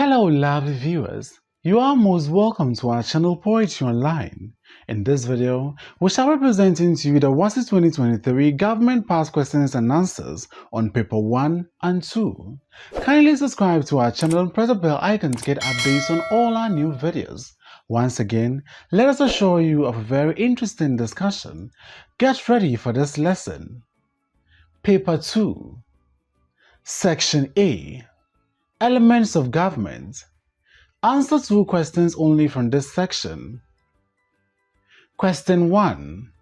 Hello lovely viewers, you are most welcome to our channel Poetry Online. In this video, we shall be presenting to you the Wassce 2023 Government Past Questions and Answers on Paper 1 and 2. Kindly subscribe to our channel and press the bell icon to get updates on all our new videos. Once again, let us assure you of a very interesting discussion. Get ready for this lesson. Paper 2, Section A, Elements of Government. Answer 2 questions only from this section. Question 1.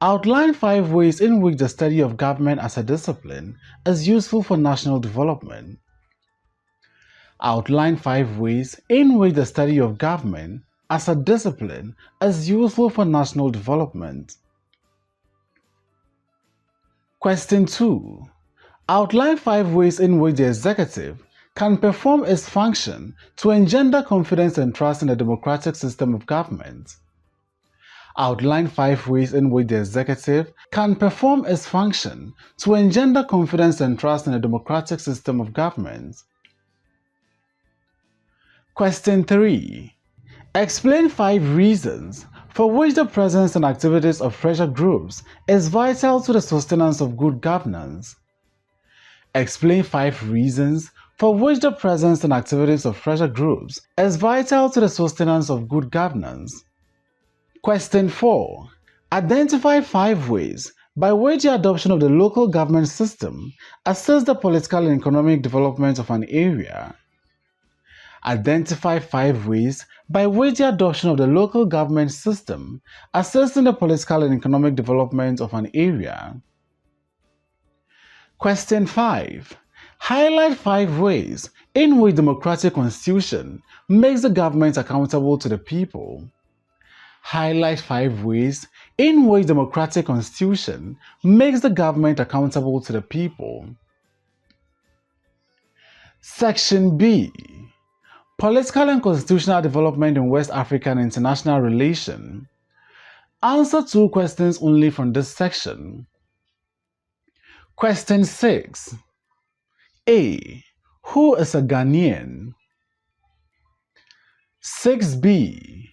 Outline 5 ways in which the study of government as a discipline is useful for national development. Outline 5 ways in which the study of government as a discipline is useful for national development. Question 2. Outline 5 ways in which the executive can perform its function to engender confidence and trust in the democratic system of government. Outline 5 ways in which the executive can perform its function to engender confidence and trust in the democratic system of government. Question 3. Explain 5 reasons for which the presence and activities of pressure groups is vital to the sustenance of good governance. Explain 5 reasons for which the presence and activities of pressure groups is vital to the sustenance of good governance. Question 4. Identify 5 ways by which the adoption of the local government system assists the political and economic development of an area. Identify 5 ways by which the adoption of the local government system assists in the political and economic development of an area. Question 5. Highlight 5 ways in which democratic constitution makes the government accountable to the people. Highlight 5 ways in which democratic constitution makes the government accountable to the people. Section B. Political and constitutional development in West African international relations. Answer 2 questions only from this section. Question 6. A. Who is a Ghanaian? 6b.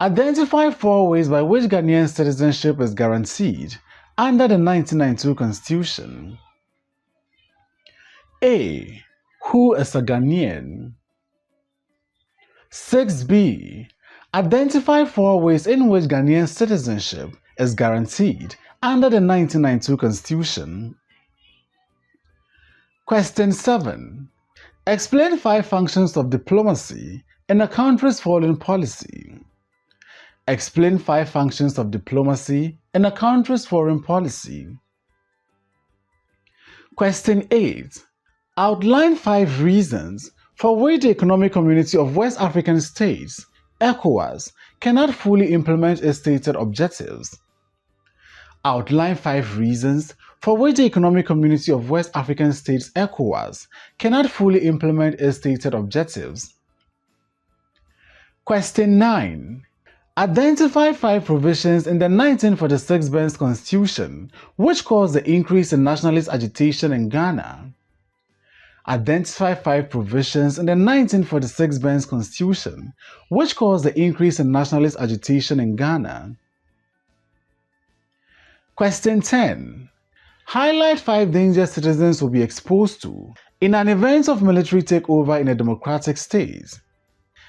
Identify 4 ways by which Ghanaian citizenship is guaranteed under the 1992 Constitution. A. Who is a Ghanaian? 6b. Identify 4 ways in which Ghanaian citizenship is guaranteed under the 1992 Constitution. Question 7. Explain 5 functions of diplomacy in a country's foreign policy. Explain 5 functions of diplomacy in a country's foreign policy. Question 8. Outline 5 reasons for which the Economic Community of West African States, ECOWAS, cannot fully implement its stated objectives. Outline 5 reasons for which the Economic Community of West African States, ECOWAS, cannot fully implement its stated objectives. Question 9. Identify 5 provisions in the 1946 Ben's Constitution which caused the increase in nationalist agitation in Ghana. Identify 5 provisions in the 1946 Ben's Constitution which caused the increase in nationalist agitation in Ghana. Question 10. Highlight 5 dangers citizens will be exposed to in an event of military takeover in a democratic state.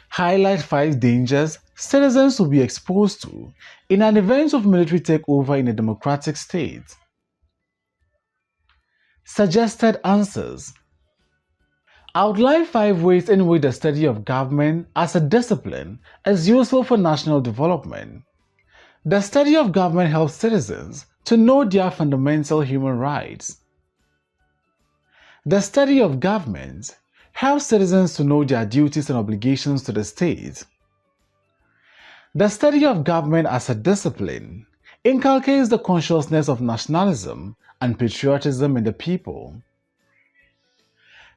Highlight 5 dangers citizens will be exposed to in an event of military takeover in a democratic state. Suggested answers. Outline 5 ways in which the study of government as a discipline is useful for national development. The study of government helps citizens to know their fundamental human rights. The study of government helps citizens to know their duties and obligations to the state. The study of government as a discipline inculcates the consciousness of nationalism and patriotism in the people.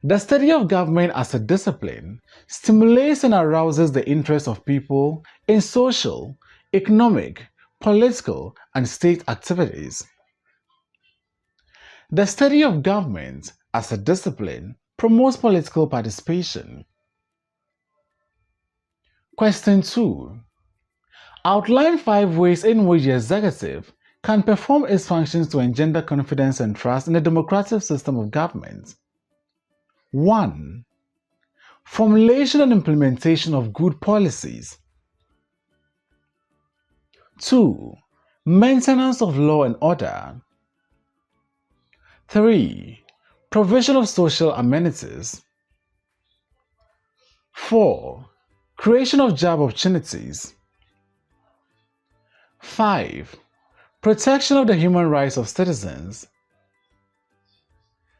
The study of government as a discipline stimulates and arouses the interest of people in social, economic, political, and state activities. The study of government as a discipline promotes political participation. Question 2. Outline 5 ways in which the executive can perform its functions to engender confidence and trust in the democratic system of government. 1. Formulation and implementation of good policies. 2. Maintenance of law and order. 3. Provision of social amenities. 4. Creation of job opportunities. 5. Protection of the human rights of citizens.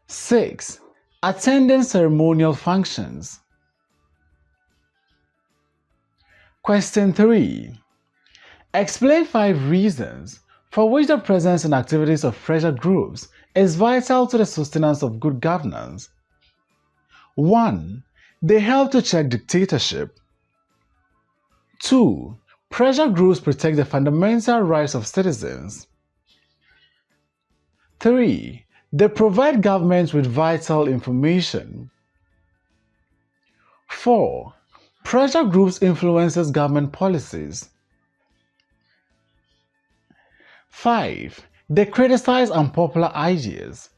6. Attending ceremonial functions. Question 3. Explain 5 reasons for which the presence and activities of pressure groups is vital to the sustenance of good governance. 1. They help to check dictatorship. 2. Pressure groups protect the fundamental rights of citizens. 3. They provide governments with vital information. 4. Pressure groups influences government policies. 5. They criticize unpopular ideas.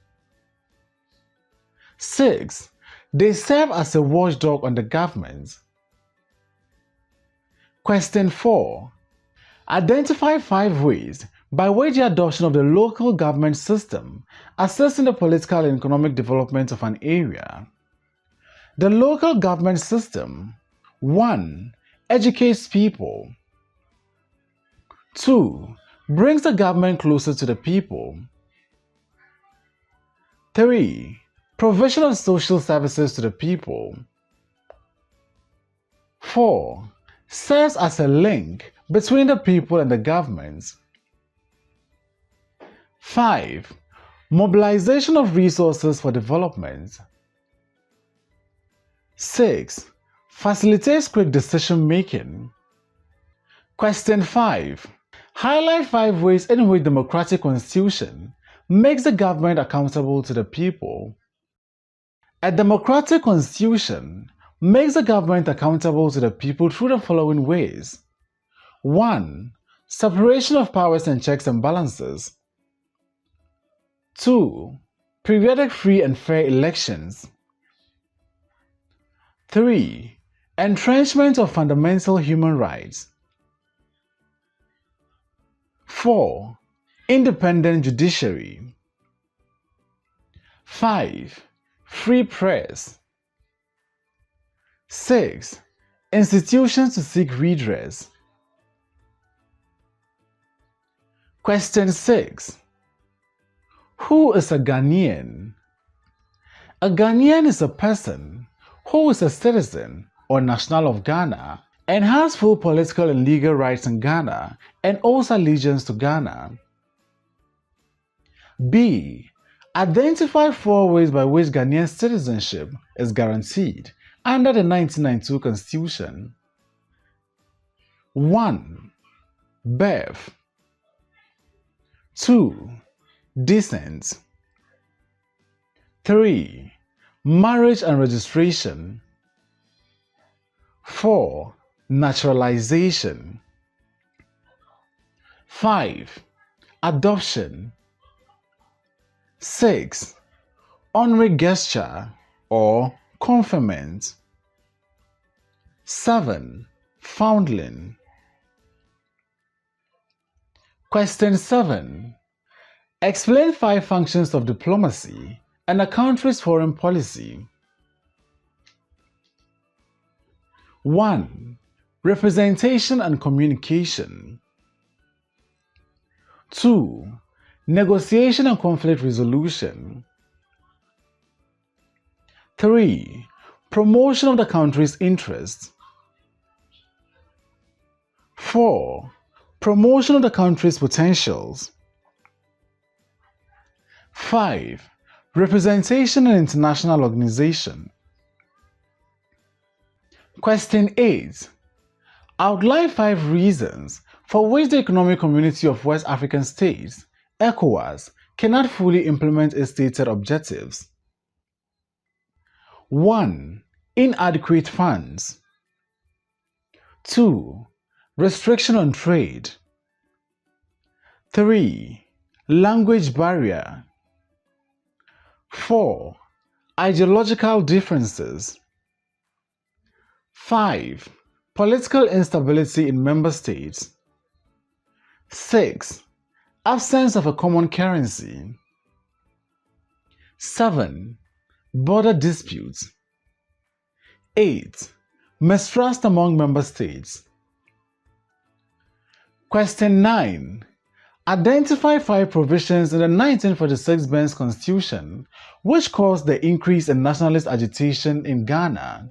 6. They serve as a watchdog on the government. Question 4. Identify 5 ways by which the adoption of the local government system assists in the political and economic development of an area. The local government system: 1. Educates people. 2. Brings the government closer to the people. 3. Provision of social services to the people. 4. Serves as a link between the people and the government. 5. Mobilization of resources for development. 6. Facilitates quick decision making. Question 5. Highlight 5 ways in which democratic constitution makes the government accountable to the people. A democratic constitution makes the government accountable to the people through the following ways. 1. Separation of powers and checks and balances. 2. Periodic free and fair elections. 3. Entrenchment of fundamental human rights. 4. Independent judiciary. 5. Free press. 6. Institutions to seek redress. Question 6. Who is a Ghanaian? A Ghanaian is a person who is a citizen or national of Ghana and has full political and legal rights in Ghana and owes allegiance to Ghana. B. Identify 4 ways by which Ghanaian citizenship is guaranteed under the 1992 Constitution. 1. Birth. 2. Descent. 3. Marriage and registration. 4. Naturalization. 5. Adoption. 6. Honorary gesture or conferment. 7. Foundling. Question 7. Explain 5 functions of diplomacy and a country's foreign policy. 1. Representation and communication. 2. Negotiation and conflict resolution. 3. Promotion of the country's interests. 4. Promotion of the country's potentials. 5. Representation in international organization. Question 8. Outline 5 reasons for which the Economic Community of West African States, ECOWAS, cannot fully implement its stated objectives. 1. Inadequate funds. 2. Restriction on trade. 3. Language barrier. 4. Ideological differences. 5. Political instability in member states. 6. Absence of a common currency. 7. Border disputes. 8. Mistrust among member states. Question 9. Identify 5 provisions in the 1946 Benz Constitution which caused the increase in nationalist agitation in Ghana.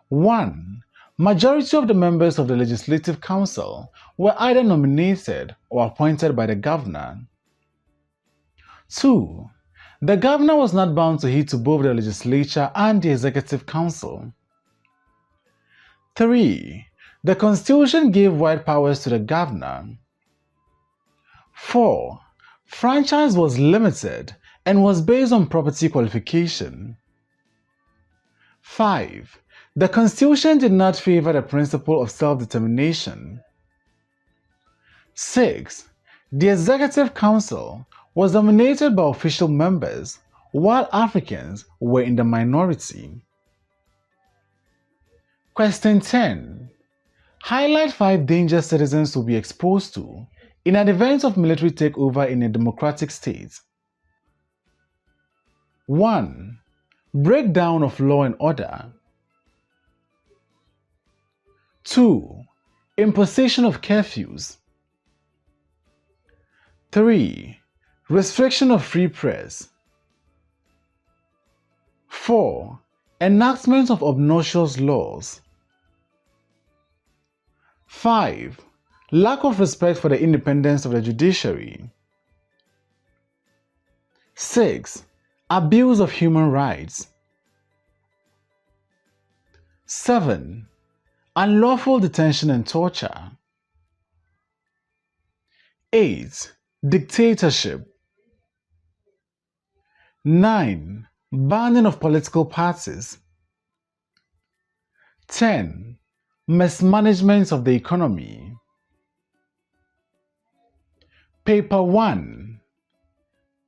1. Majority of the members of the Legislative Council were either nominated or appointed by the governor. 2. The governor was not bound to heed to both the legislature and the Executive Council. 3. The Constitution gave wide powers to the governor. 4. Franchise was limited and was based on property qualification. 5. The Constitution did not favor the principle of self-determination. 6. The Executive Council was dominated by official members, while Africans were in the minority. Question 10. Highlight 5 dangers citizens will be exposed to in an event of military takeover in a democratic state. 1. Breakdown of law and order. 2. Imposition of curfews. 3. Restriction of free press. 4. Enactment of obnoxious laws. 5. Lack of respect for the independence of the judiciary. 6. Abuse of human rights. 7. Unlawful detention and torture. 8. Dictatorship. 9. Banning of political parties. 10. Mismanagement of the economy. Paper 1.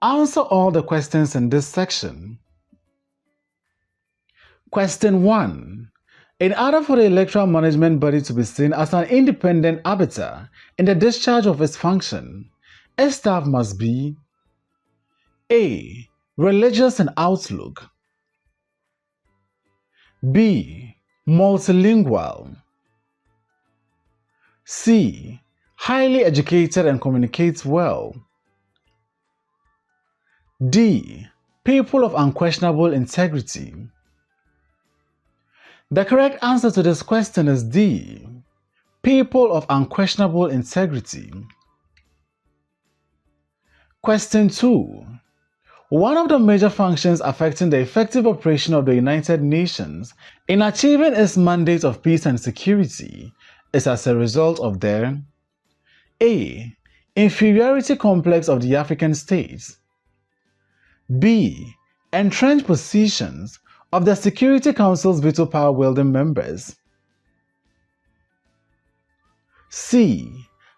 Answer all the questions in this section. Question 1. In order for the electoral management body to be seen as an independent arbiter in the discharge of its function, its staff must be A. Religious in outlook. B. Multilingual. C. Highly educated and communicates well. D. People of unquestionable integrity. The correct answer to this question is D. People of unquestionable integrity. Question 2. One of the major functions affecting the effective operation of the United Nations in achieving its mandate of peace and security is as a result of their A. Inferiority complex of the African states. B. Entrenched positions of the Security Council's veto power wielding members. C.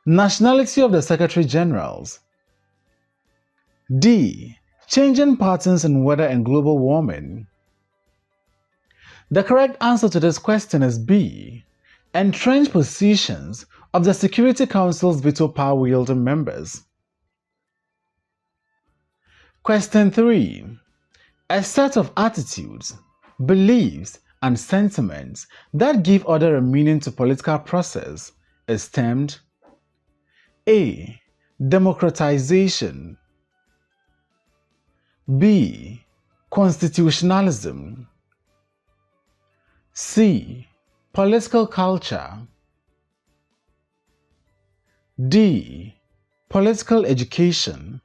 Nationality of the Secretary Generals. D. Changing patterns in weather and global warming. The correct answer to this question is B. Entrenched positions of the Security Council's veto power wielding members. Question 3. A set of attitudes, beliefs, and sentiments that give order and meaning to political process is termed A. Democratization. B. Constitutionalism. C. Political culture. D. Political education.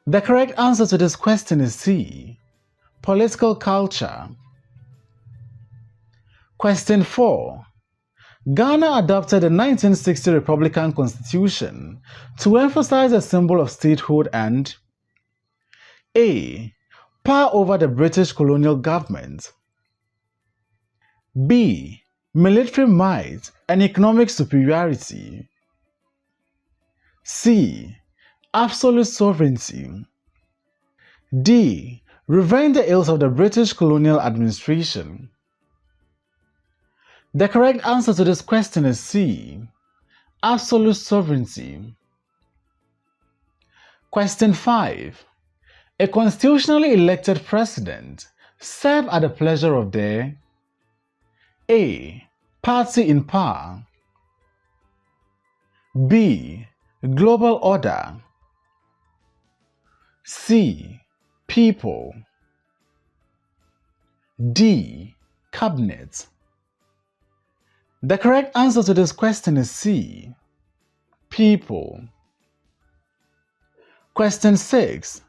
The correct answer to this question is C. Political culture. Question 4. Ghana adopted the 1960 Republican Constitution to emphasize a symbol of statehood and A. Power over the British colonial government. B. Military might and economic superiority. C. Absolute sovereignty. D. Revenge the ills of the British colonial administration. The correct answer to this question is C. Absolute sovereignty. Question 5. A constitutionally elected president serves at the pleasure of the A. Party in power. B. Global order. C. People. D. Cabinet. The correct answer to this question is C. People. Question 6.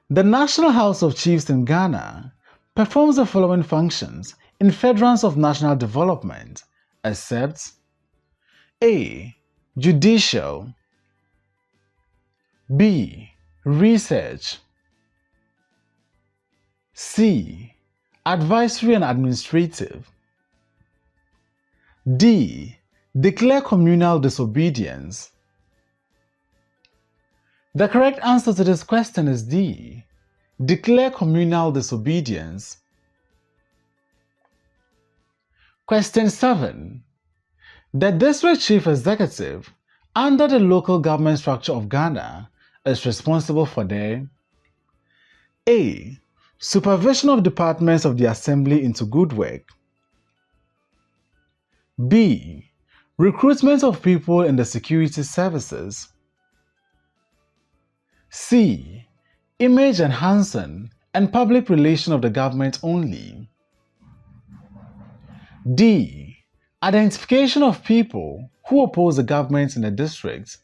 The National House of Chiefs in Ghana performs the following functions in furtherance of national development, except A. Judicial. B. Research. C. Advisory and administrative. D. Declare communal disobedience. The correct answer to this question is D. Declare communal disobedience. Question 7. The district chief executive under the local government structure of Ghana is responsible for the A. Supervision of departments of the assembly into good work. B. Recruitment of people in the security services. C. Image enhancing and public relation of the government only. D. Identification of people who oppose the government in the district.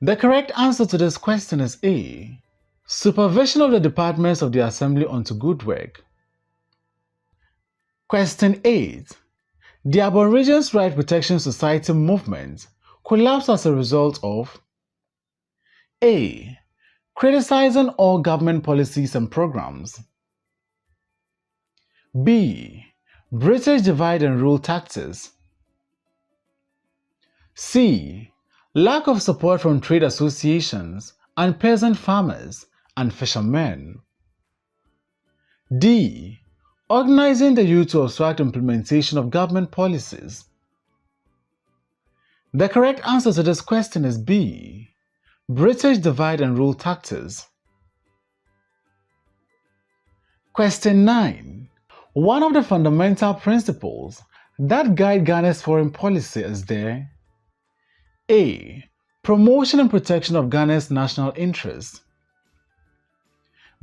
The correct answer to this question is A. Supervision of the departments of the assembly onto good work. Question 8. The Aborigines Right Protection Society movement collapsed as a result of A. Criticizing all government policies and programs. B. British divide and rule tactics. C. Lack of support from trade associations and peasant farmers and fishermen. D. Organizing the youth to obstruct implementation of government policies. The correct answer to this question is B. British divide and rule tactics. Question 9. One of the fundamental principles that guide Ghana's foreign policy is the A. Promotion and protection of Ghana's national interests.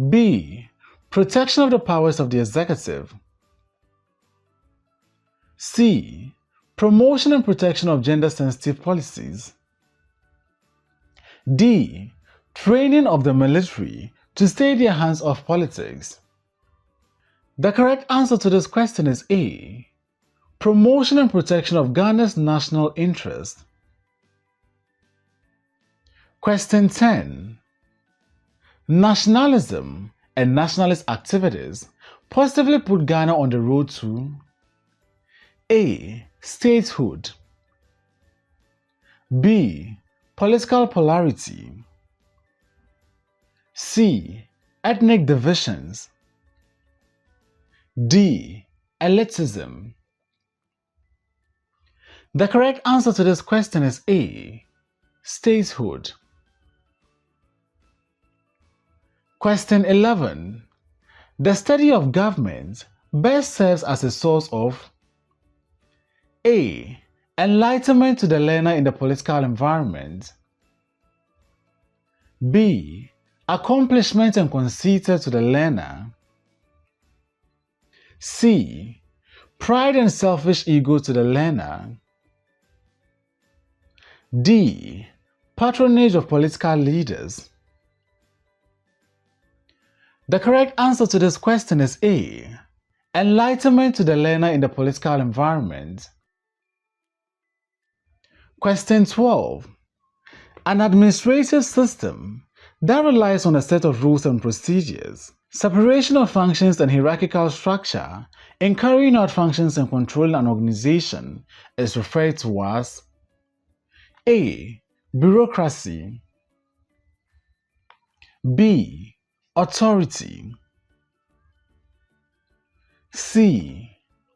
B. Protection of the powers of the executive. C. Promotion and protection of gender-sensitive policies. D. Training of the military to stay their hands off politics. The correct answer to this question is A. Promotion and protection of Ghana's national interest. Question 10. Nationalism and nationalist activities positively put Ghana on the road to A. Statehood. B. Political polarity. C. Ethnic divisions. D. Elitism. The correct answer to this question is A. Statehood. Question 11. The study of government best serves as a source of A. Enlightenment to the learner in the political environment. B. Accomplishment and conceit to the learner. C. Pride and selfish ego to the learner. D. Patronage of political leaders. The correct answer to this question is A. Enlightenment to the learner in the political environment. Question 12. An administrative system that relies on a set of rules and procedures Separation of functions and hierarchical structure in carrying out functions and controlling an organization is referred to as A. Bureaucracy, B. Authority, C.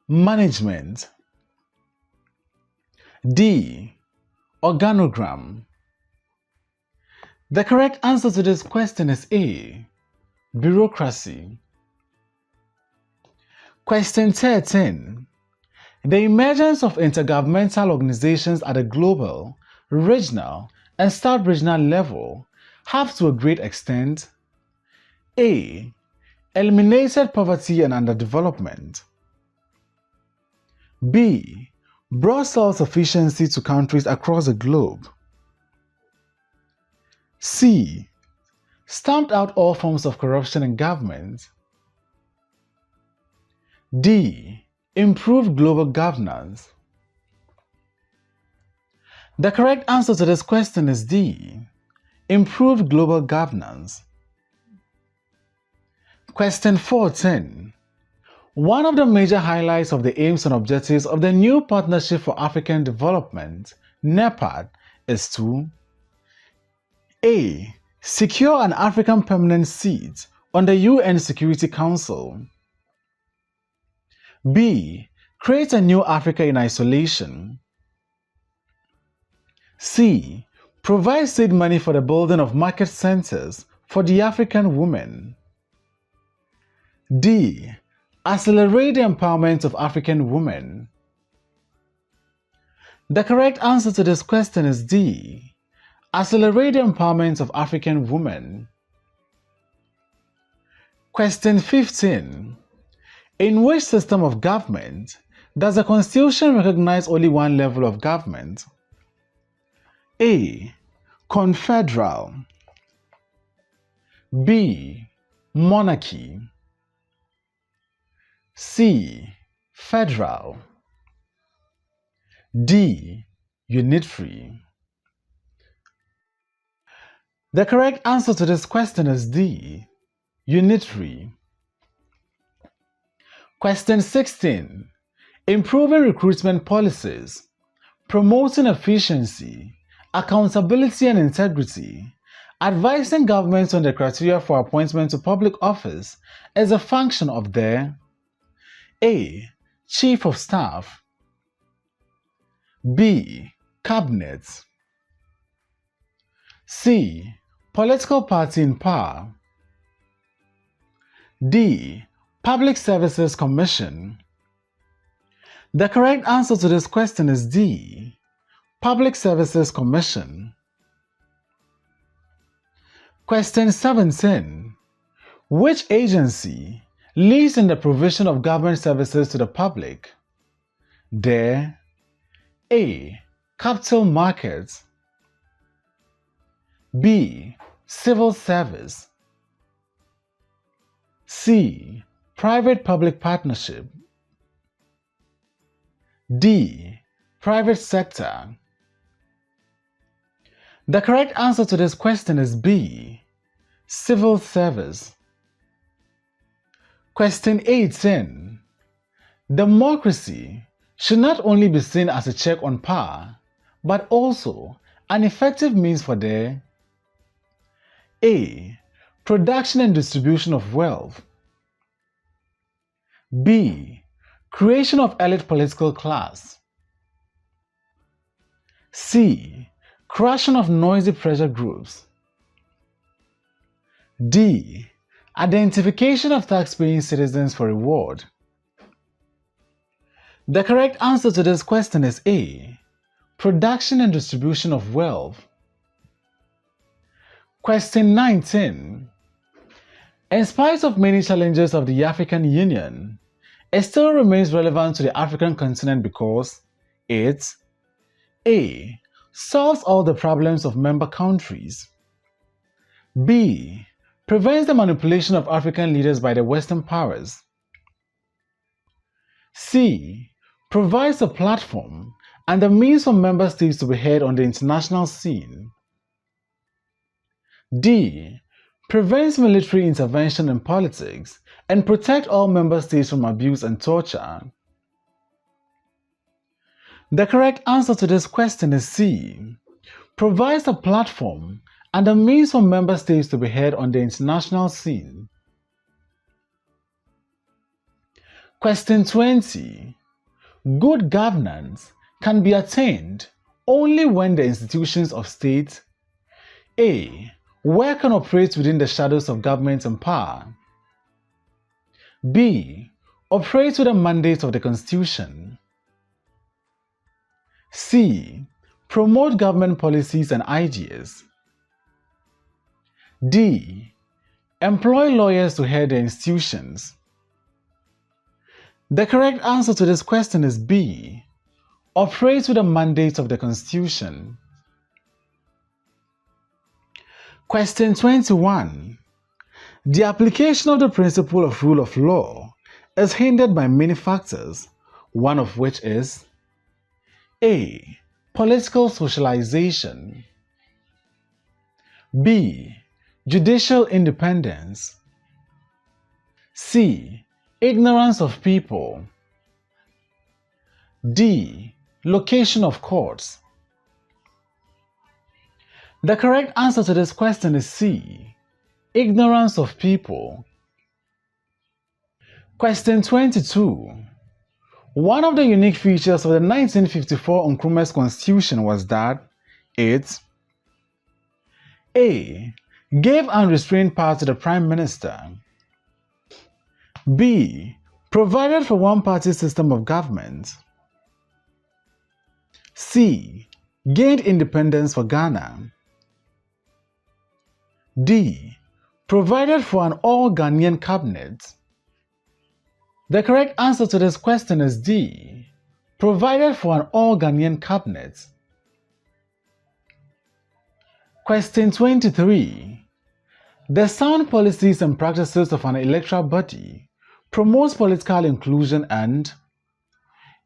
Management, D. Organogram. The correct answer to this question is A. Bureaucracy. Question 13. The emergence of intergovernmental organizations at a global, regional, and sub-regional level have to a great extent A. Eliminated poverty and underdevelopment, B. Brought self-sufficiency to countries across the globe, C. Stamped out all forms of corruption in government, D. Improved global governance. The correct answer to this question is D. Improved global governance. Question 14. One of the major highlights of the aims and objectives of the new Partnership for African Development, NEPAD, is to A. Secure an African permanent seat on the UN Security Council, B. Create a new Africa in isolation, C. Provide seed money for the building of market centers for the African women, D. Accelerate the empowerment of African women. The correct answer to this question is D. Accelerate the empowerment of African women. Question 15. In which system of government does the Constitution recognize only one level of government? A. Confederal, B. Monarchy, C. Federal, D. Unitary. The correct answer to this question is D. Unitary. Question 16. Improving recruitment policies, promoting efficiency, accountability and integrity, advising governments on the criteria for appointment to public office is a function of the A. Chief of Staff, B. Cabinet, C. Political party in power, D. Public Services Commission. The correct answer to this question is D. Public Services Commission. Question 17. Which agency leads in the provision of government services to the public? The A. Capital Markets, B. Civil Service, C. Private-public partnership, D. Private sector. The correct answer to this question is B. Civil service. Question 18. Democracy should not only be seen as a check on power, but also an effective means for the A. Production and distribution of wealth, B. Creation of elite political class, C. Crushing of noisy pressure groups, D. Identification of tax-paying citizens for reward. The correct answer to this question is A. Production and distribution of wealth. Question 19. In spite of many challenges of the African Union, it still remains relevant to the African continent because it A. Solves all the problems of member countries, B. Prevents the manipulation of African leaders by the Western powers, C. Provides a platform and the means for member states to be heard on the international scene, D. prevents military intervention in politics, and protects all member states from abuse and torture? The correct answer to this question is C. Provides a platform and a means for member states to be heard on the international scene. Question 20. Good governance can be attained only when the institutions of state A. Work and operate within the shadows of government and power. B. Operate with the mandate of the Constitution. C. Promote government policies and ideas. D. Employ lawyers to head the institutions. The correct answer to this question is B. Operate with the mandate of the Constitution. Question 21. The application of the principle of rule of law is hindered by many factors, one of which is A. Political socialization. B. Judicial independence. C. Ignorance of people. D. Location of courts. The correct answer to this question is C. Ignorance of people. Question 22. One of the unique features of the 1954 Nkrumah's Constitution was that it A. Gave unrestrained power to the Prime Minister. B. Provided for one-party system of government. C. Gained independence for Ghana. D. Provided for an all-Ghanaian cabinet. The correct answer to this question is D. Provided for an all-Ghanaian cabinet. Question 23. The sound policies and practices of an electoral body promotes political inclusion and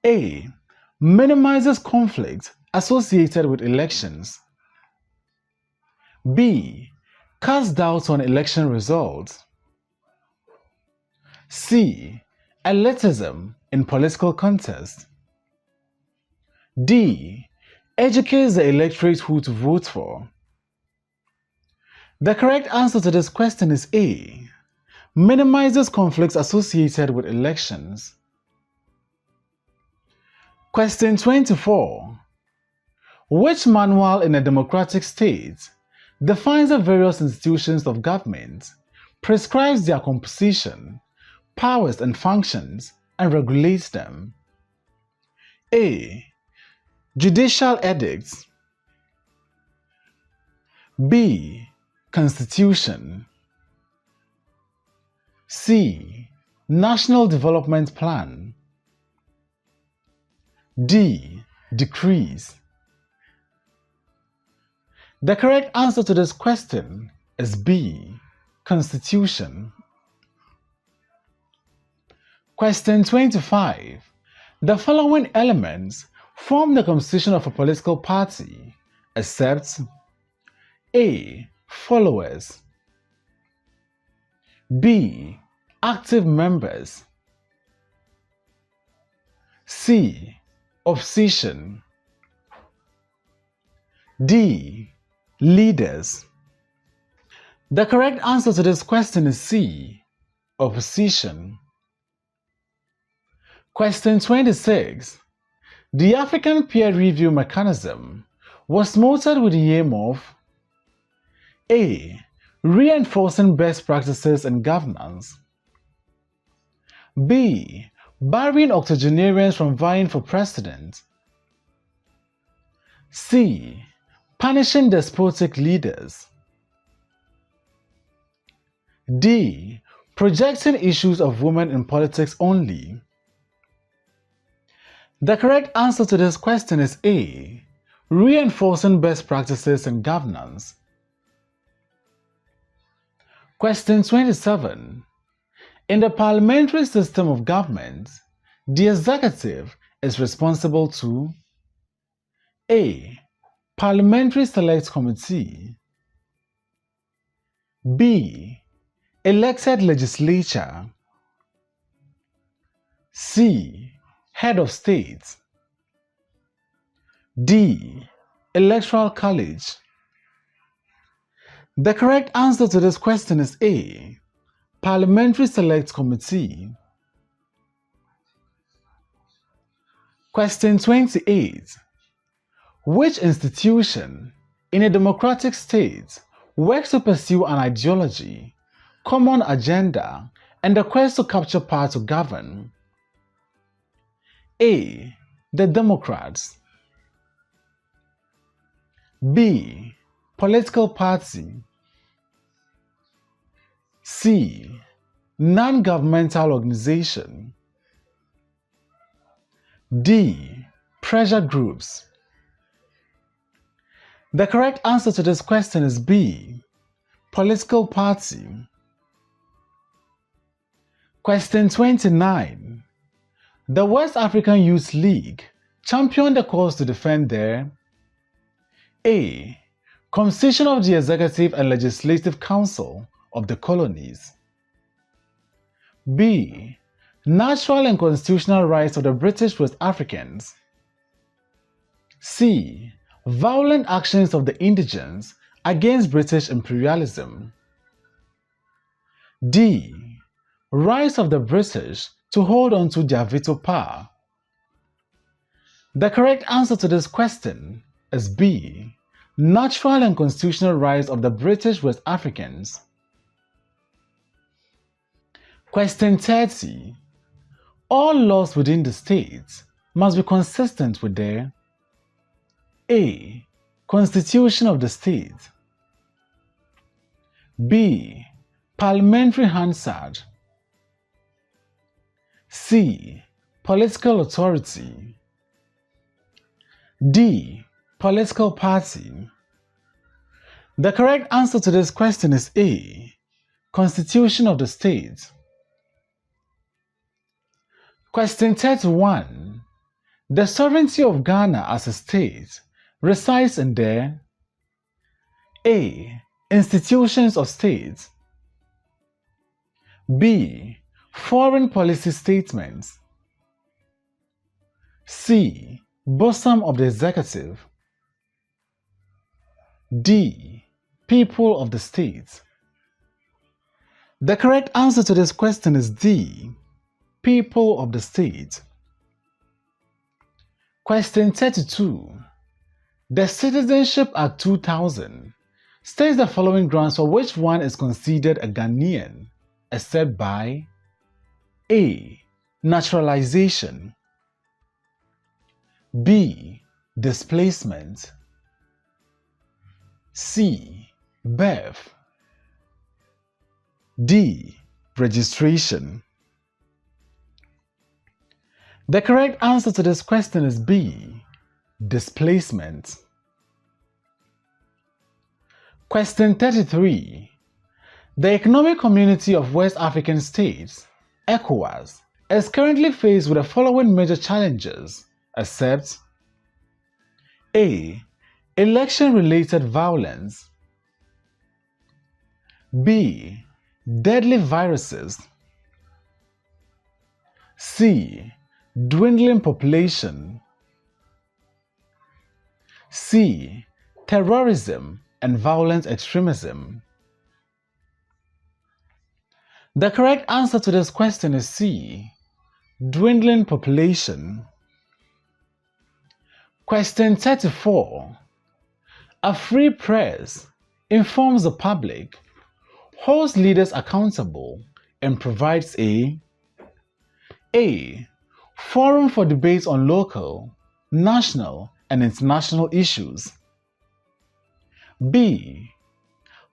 A. Minimizes conflict associated with elections. B. Casts doubts on election results. C. Elitism in political contests. D. Educates the electorate who to vote for. The correct answer to this question is A. Minimizes conflicts associated with elections. Question 24. Which manual in a democratic state defines the various institutions of government, prescribes their composition, powers and functions, and regulates them? A. Judicial edicts. B. Constitution. C. National Development Plan. D. Decrees. The correct answer to this question is B. Constitution. Question 25. The following elements form the composition of a political party, except A. Followers. B. Active members. C. Opposition. D. Leaders. The correct answer to this question is C. Opposition. Question 26. The African peer review mechanism was molded with the aim of A. Reinforcing best practices in governance. B. Barring octogenarians from vying for president. C. Punishing despotic leaders. D. Projecting issues of women in politics only. The correct answer to this question is A. Reinforcing best practices in governance. Question 27. In the parliamentary system of government, the executive is responsible to A. Parliamentary Select Committee. B. Elected legislature. C. Head of state. D. Electoral college. The correct answer to this question is A. Parliamentary Select Committee. Question 28. Which institution in a democratic state works to pursue an ideology, common agenda, and the quest to capture power to govern? A. The Democrats. B. Political party. C. Non-governmental organization. D. Pressure groups. The correct answer to this question is B. Political party. Question 29. The West African Youth League championed the cause to defend their A. Constitution of the Executive and Legislative Council of the Colonies. B. Natural and constitutional rights of the British West Africans. C. Violent actions of the indigents against British imperialism. D. Rights of the British to hold on to their veto power. The correct answer to this question is B. Natural and constitutional rights of the British West Africans. Question 30. All laws within the state must be consistent with the A. Constitution of the state. B. Parliamentary Hansard. C. Political authority. D. Political party. The correct answer to this question is A. Constitution of the state. Question 31. The sovereignty of Ghana as a state resides in the A. Institutions of state. B. Foreign policy statements. C. Bosom of the executive. D. People of the state. The correct answer to this question is D. People of the state. Question 32. The Citizenship Act 2000 states the following grounds for which one is considered a Ghanaian, except by A. Naturalization. B. Displacement. C. Birth. D. Registration. The correct answer to this question is B. Displacement. Question 33. The Economic Community of West African States, ECOWAS, is currently faced with the following major challenges, except A. Election-related violence. B. Deadly viruses. C. Dwindling population. C. Terrorism and violent extremism. The correct answer to this question is C. Dwindling population. Question 34. A free press informs the public, holds leaders accountable, and provides a forum for debates on local, national, and international issues. B.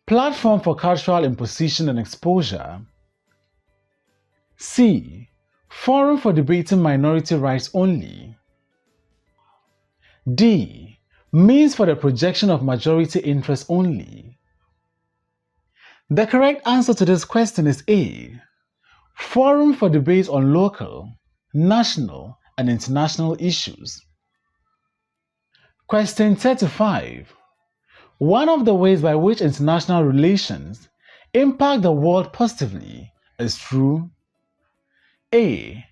Platform for cultural imposition and exposure. C. Forum for debating minority rights only. D. Means for the projection of majority interest only. The correct answer to this question is A. Forum for debates on local, national, and international issues. Question 35. One of the ways by which international relations impact the world positively is through A.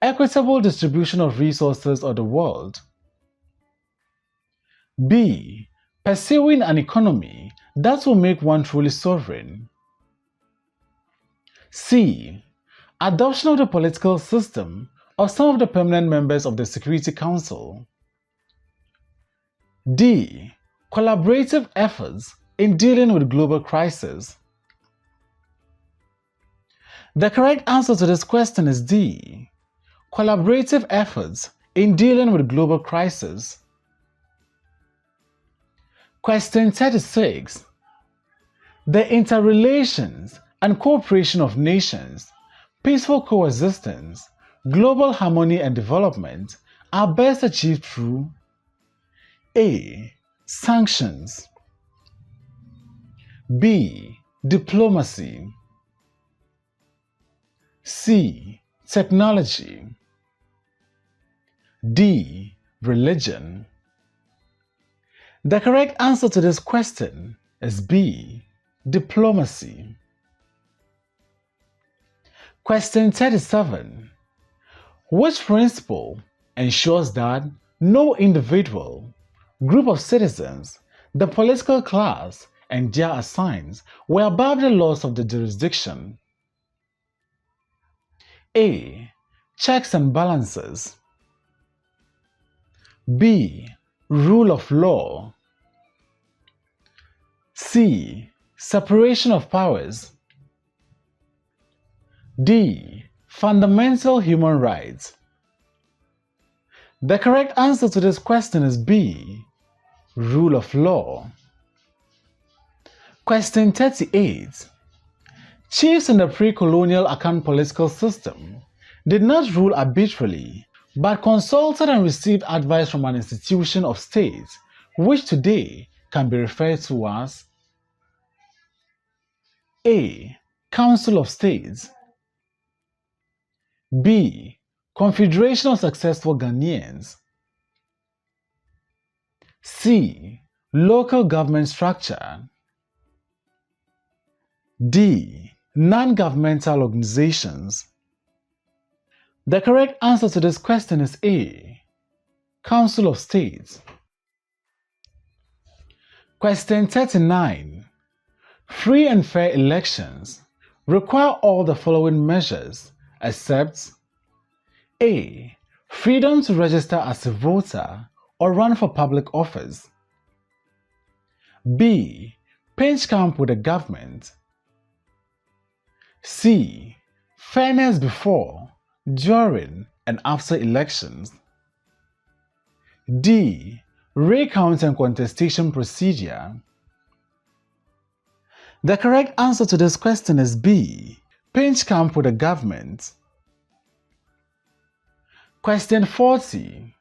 Equitable distribution of resources of the world. B. Pursuing an economy that will make one truly sovereign. C. Adoption of the political system of some of the permanent members of the Security Council. D. Collaborative efforts in dealing with global crisis. The correct answer to this question is D. Collaborative efforts in dealing with global crisis. Question 36. The interrelations and cooperation of nations, peaceful coexistence, global harmony and development are best achieved through A. Sanctions. B. Diplomacy. C. Technology. D. Religion. The correct answer to this question is B. Diplomacy. Question 37. Which principle ensures that no individual, group of citizens, the political class, and their assigns were above the laws of the jurisdiction? A. Checks and balances. B. Rule of law. C. Separation of powers. D. Fundamental human rights. The correct answer to this question is B. Rule of law. Question 38. Chiefs in the pre-colonial Akan political system did not rule arbitrarily, but consulted and received advice from an institution of state, which today can be referred to as A. Council of States. B. Confederation of Successful Ghanaians. C. Local government structure. D. Non-governmental organizations. The correct answer to this question is A. Council of States. Question 39. Free and fair elections require all the following measures except A. Freedom to register as a voter or run for public office. B. Pinch camp with the government. C. Fairness before, during, and after elections. D. Recount and contestation procedure. The correct answer to this question is B. Pinch camp with the government. Question 40.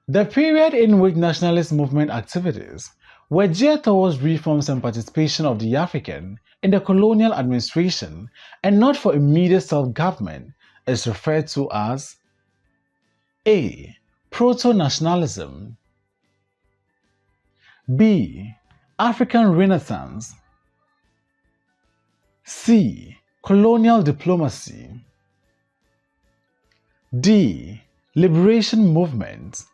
The period in which nationalist movement activities were geared towards reforms and participation of the African in the colonial administration and not for immediate self-government is referred to as A. Proto-nationalism. B. African Renaissance. C. Colonial diplomacy. D. Liberation movement.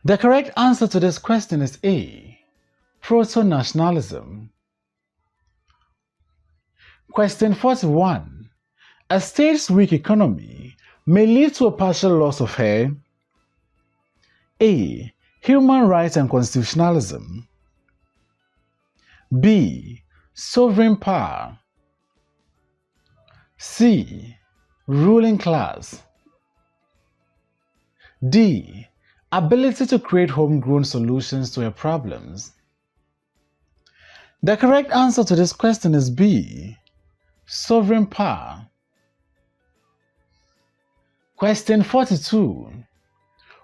The correct answer to this question is A. Proto-nationalism. Question 41. A state's weak economy may lead to a partial loss of her A. Human rights and constitutionalism. B. Sovereign power. C. Ruling class. D. Ability to create homegrown solutions to her problems. The correct answer to this question is B. Sovereign power. Question 42.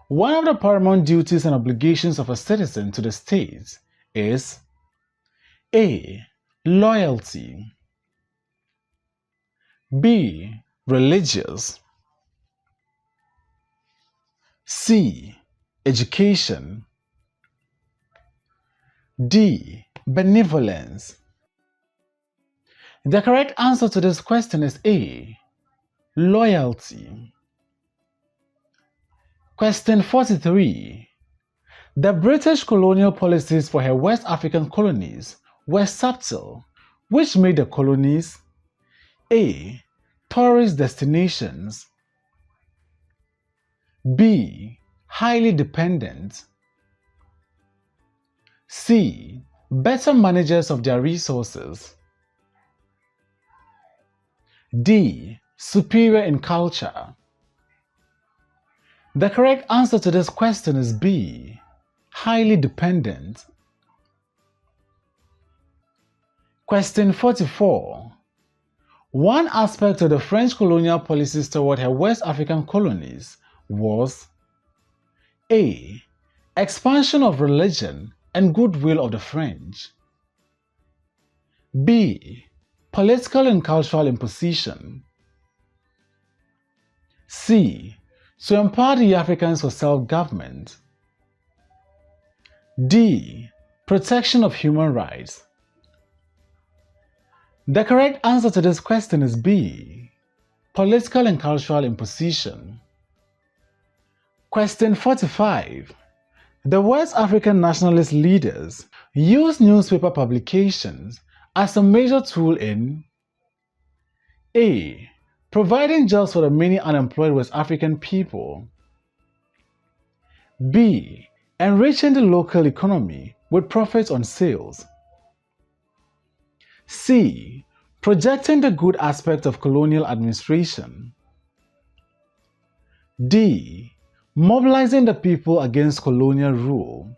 One of the paramount duties and obligations of a citizen to the state is A. Loyalty. B. Religious. C. Education. D. Benevolence. The correct answer to this question is A. Loyalty. Question 43. The British colonial policies for her West African colonies were subtle, which made the colonies A. Tourist destinations, B. Highly dependent, C. Better managers of their resources, D. Superior in culture. The correct answer to this question is B. Highly dependent. Question 44. One aspect of the French colonial policies toward her West African colonies was A. Expansion of religion and goodwill of the French, B. Political and cultural imposition, C. To empower the Africans for self-government, D. Protection of human rights. The correct answer to this question is B. Political and cultural imposition. Question 45. The West African nationalist leaders used newspaper publications as a major tool in A. Providing jobs for the many unemployed West African people, B. Enriching the local economy with profits on sales, C. Projecting the good aspect of colonial administration, D. Mobilizing the people against colonial rule.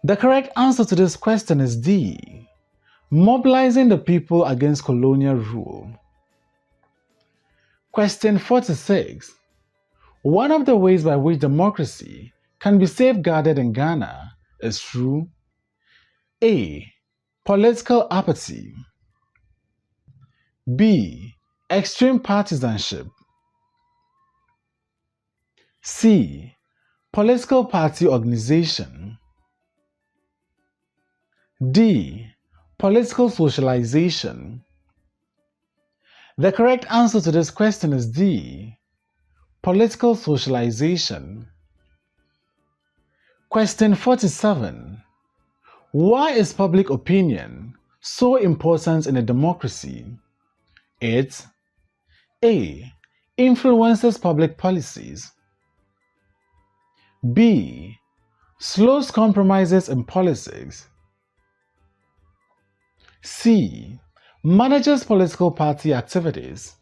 The correct answer to this question is D. Mobilizing the people against colonial rule. Question 46. One of the ways by which democracy can be safeguarded in Ghana is through A. Political apathy, B. Extreme partisanship, C. Political party organization, D. Political socialization. The correct answer to this question is D. Political socialization. Question 47. Why is public opinion so important in a democracy? It A. Influences public policies, B. Slows compromises in policies, C. Manages political party activities,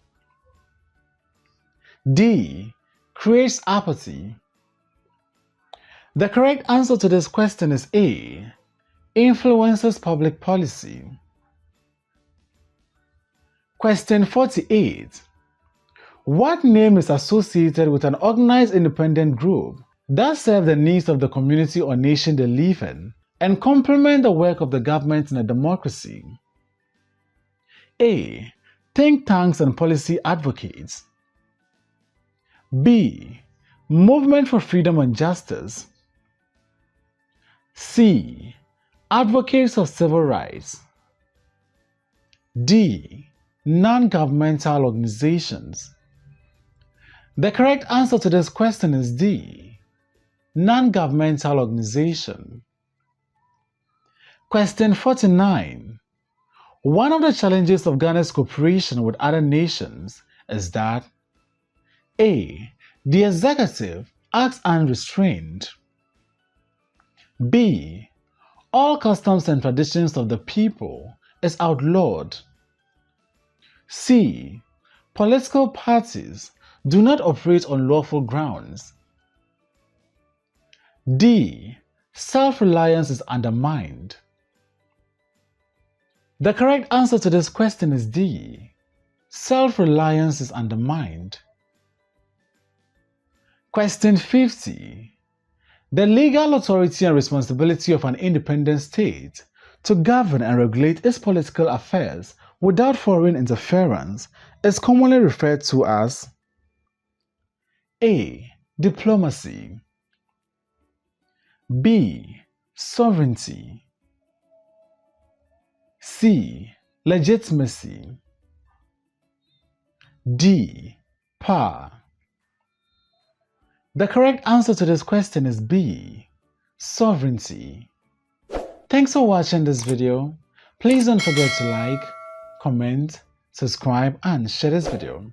D. Creates apathy. The correct answer to this question is A. Influences public policy. Question 48. What name is associated with an organized independent group that serve the needs of the community or nation they live in and complement the work of the government in a democracy? A. Think tanks and policy advocates, B. Movement for freedom and justice, C. Advocates of civil rights, D. Non-governmental organizations. The correct answer to this question is D. Non-governmental organization. Question 49. One of the challenges of Ghana's cooperation with other nations is that A. The executive acts unrestrained, B. All customs and traditions of the people is outlawed, C. Political parties do not operate on lawful grounds, D. Self-reliance is undermined. The correct answer to this question is D. Self-reliance is undermined. Question 50. The legal authority and responsibility of an independent state to govern and regulate its political affairs without foreign interference is commonly referred to as A. Diplomacy, B. Sovereignty, C. Legitimacy. D. Power. The correct answer to this question is B. Sovereignty. Thanks for watching this video. Please don't forget to like, comment, subscribe and share this video.